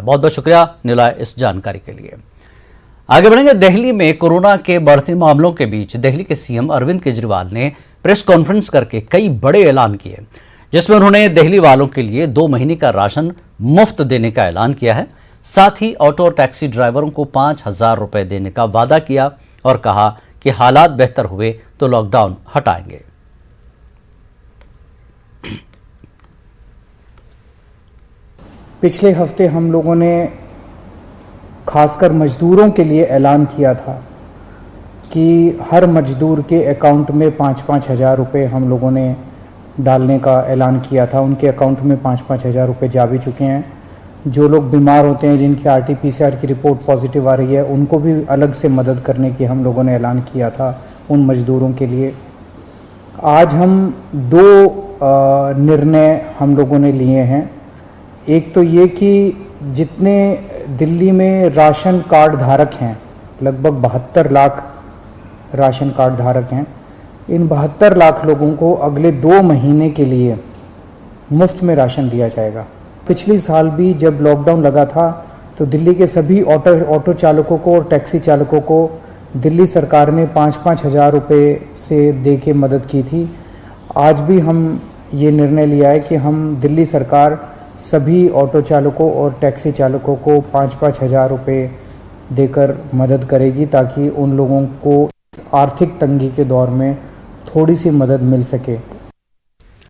बहुत बहुत शुक्रिया निलय इस जानकारी के लिए। आगे बढ़ेंगे। दिल्ली में कोरोना के बढ़ते मामलों के बीच दिल्ली के सीएम अरविंद केजरीवाल ने प्रेस कॉन्फ्रेंस करके कई बड़े ऐलान किए, जिसमें उन्होंने दिल्ली वालों के लिए 2 महीने का राशन मुफ्त देने का ऐलान किया है। साथ ही ऑटो और टैक्सी ड्राइवरों को 5,000 रुपए देने का वादा किया और कहा कि हालात बेहतर हुए तो लॉकडाउन हटाएंगे। पिछले हफ्ते हम लोगों ने खासकर मजदूरों के लिए ऐलान किया था कि हर मजदूर के अकाउंट में 5-5 हज़ार रुपये हम लोगों ने डालने का ऐलान किया था। उनके अकाउंट में 5-5 हज़ार रुपये जा भी चुके हैं। जो लोग बीमार होते हैं, जिनकी RT-PCR की रिपोर्ट पॉजिटिव आ रही है, उनको भी अलग से मदद करने की हम लोगों ने ऐलान किया था उन मजदूरों के लिए। आज हम 2 निर्णय हम लोगों ने लिए हैं। एक तो ये कि जितने दिल्ली में राशन कार्ड धारक हैं, लगभग 72 लाख राशन कार्ड धारक हैं, इन 72 लाख लोगों को अगले 2 महीने के लिए मुफ्त में राशन दिया जाएगा। पिछली साल भी जब लॉकडाउन लगा था तो दिल्ली के सभी ऑटो चालकों को और टैक्सी चालकों को दिल्ली सरकार ने 5-5 हज़ार रुपये से दे के मदद की थी। आज भी हम ये निर्णय लिया है कि हम दिल्ली सरकार सभी ऑटो चालकों और टैक्सी चालकों को 5-5 हज़ार रुपये देकर मदद करेगी, ताकि उन लोगों को आर्थिक तंगी के दौर में थोड़ी सी मदद मिल सके।